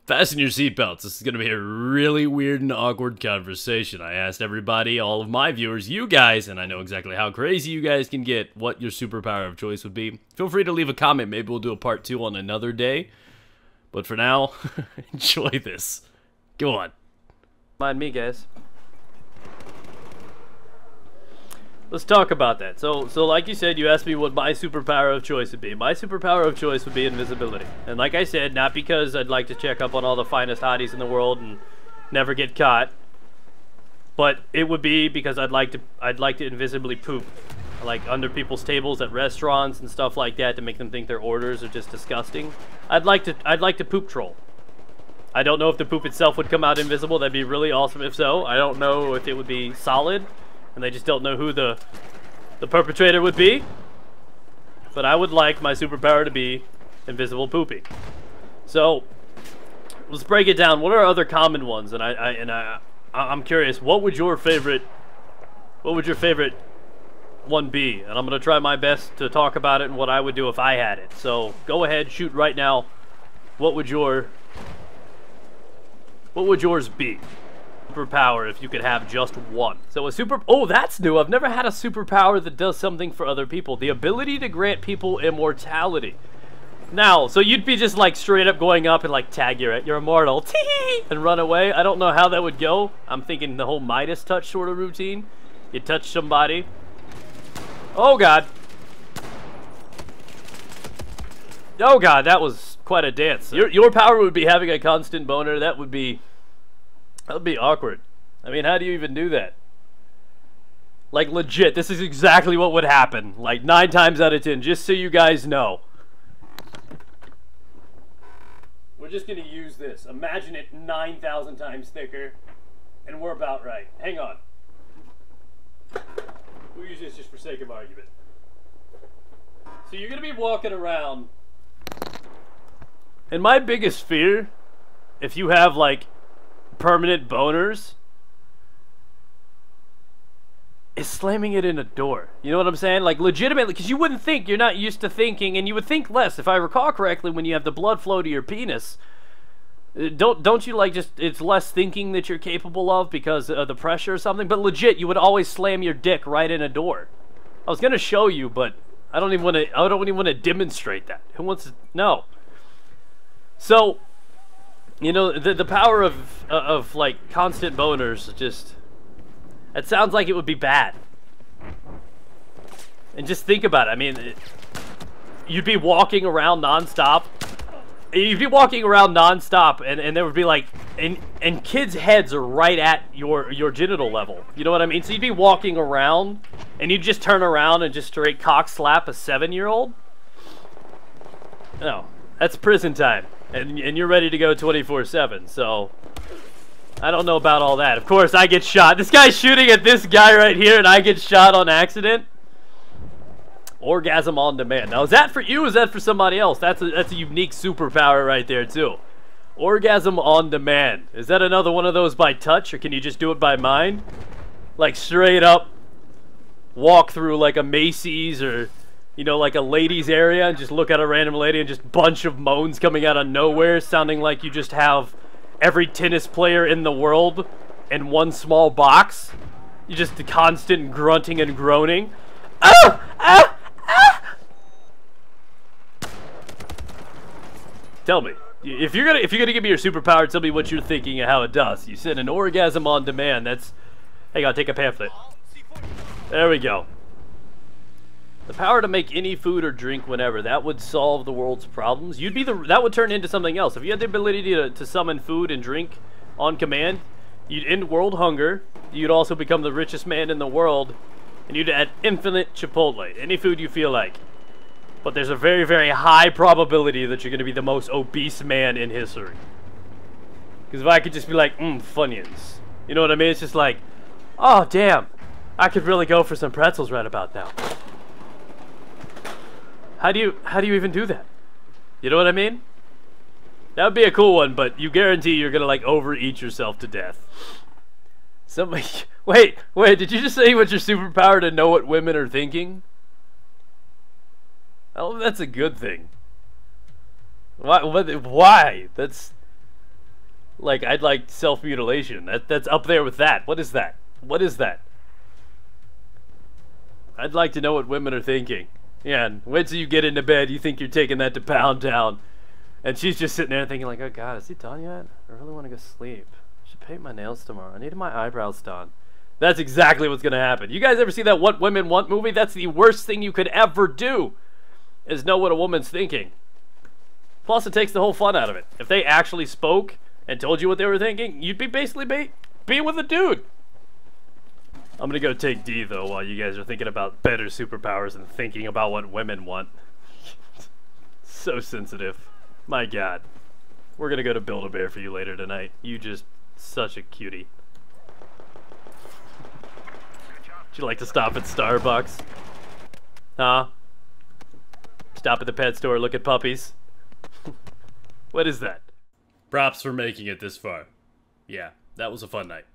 Fasten your seatbelts. This is going to be a really weird and awkward conversation. I asked everybody, all of my viewers, you guys, and I know exactly how crazy you guys can get, what your superpower of choice would be. Feel free to leave a comment. Maybe we'll do a part 2 on another day. But for now, enjoy this. Go on. Mind me, guys. Let's talk about that. So like you said, you asked me what my superpower of choice would be. My superpower of choice would be invisibility. And like I said, not because I'd like to check up on all the finest hotties in the world and never get caught, but it would be because I'd like to invisibly poop, like under people's tables at restaurants and stuff like that, to make them think their orders are just disgusting. I'd like to poop troll. I don't know if the poop itself would come out invisible. That'd be really awesome if so. I don't know if it would be solid, and they just don't know who the perpetrator would be. But I would like my superpower to be invisible pooping. So let's break it down. What are other common ones? And I'm curious, what would your favorite one be? And I'm gonna try my best to talk about it and what I would do if I had it. So go ahead, shoot right now. What would yours be? Superpower if you could have just one. So oh, that's new. I've never had a superpower that does something for other people. The ability to grant people immortality. Now, so you'd be just like straight up going up and like tag you're immortal and run away. I don't know how that would go. I'm thinking the whole Midas touch sort of routine. You touch somebody. Oh god. Oh god, that was quite a dance. Your power would be having a constant boner. That would be awkward. I mean, how do you even do that? Like, legit, this is exactly what would happen. Like, 9 times out of 10, just so you guys know. We're just gonna use this. Imagine it 9,000 times thicker, and we're about right. Hang on. We'll use this just for sake of argument. So you're gonna be walking around, and my biggest fear, if you have, like, permanent boners, is slamming it in a door. You know what I'm saying? Like, legitimately, because you wouldn't think, you're not used to thinking, and you would think less. If I recall correctly, when you have the blood flow to your penis, don't you, like, just, it's less thinking that you're capable of because of the pressure or something? But legit, you would always slam your dick right in a door. I was gonna show you, but I don't even want to demonstrate that. Who wants to? No. So, you know, the power of like constant boners, just, it sounds like it would be bad. And just think about it. I mean, you'd be walking around nonstop. You'd be walking around nonstop, and there would be like, and kids' heads are right at your genital level. You know what I mean? So you'd be walking around, and you'd just turn around and just straight cock slap a 7-year-old. No, that's prison time. And you're ready to go 24/7, so I don't know about all that. Of course, I get shot. This guy's shooting at this guy right here, and I get shot on accident. Orgasm on demand. Now, is that for you, or is that for somebody else? That's a unique superpower right there, too. Orgasm on demand. Is that another one of those by touch, or can you just do it by mind? Like, straight up walk through, like, a Macy's, or, you know, like a ladies area, and just look at a random lady and just bunch of moans coming out of nowhere, sounding like you just have every tennis player in the world in one small box. You just the constant grunting and groaning. Ah! Ah! Ah! Tell me, if you're gonna give me your superpower, tell me what you're thinking and how it does. You said an orgasm on demand. That's, hang on, take a pamphlet. There we go. The power to make any food or drink whenever. That would solve the world's problems. That would turn into something else. If you had the ability to summon food and drink on command, you'd end world hunger. You'd also become the richest man in the world, and you'd add infinite Chipotle. Any food you feel like. But there's a very, very high probability that you're going to be the most obese man in history. Because if I could just be like, Funyuns. You know what I mean? It's just like, oh, damn. I could really go for some pretzels right about now. How do you even do that? You know what I mean? That would be a cool one, but you guarantee you're gonna like overeat yourself to death. Somebody, wait, did you just say what's your superpower to know what women are thinking? Oh, that's a good thing. Why? That's Like, I'd like self-mutilation. That's up there with that. What is that? What is that? I'd like to know what women are thinking. Yeah, and wait till you get into bed, you think you're taking that to Pound Town. And she's just sitting there thinking like, oh god, is he done yet? I really want to go sleep. I should paint my nails tomorrow. I need my eyebrows done. That's exactly what's going to happen. You guys ever see that What Women Want movie? That's the worst thing you could ever do, is know what a woman's thinking. Plus, it takes the whole fun out of it. If they actually spoke and told you what they were thinking, you'd be basically being with a dude. I'm going to go take D, though, while you guys are thinking about better superpowers and thinking about what women want. So sensitive. My god. We're going to go to Build-A-Bear for you later tonight. You just such a cutie. Would you like to stop at Starbucks? Huh? Stop at the pet store, look at puppies? What is that? Props for making it this far. Yeah, that was a fun night.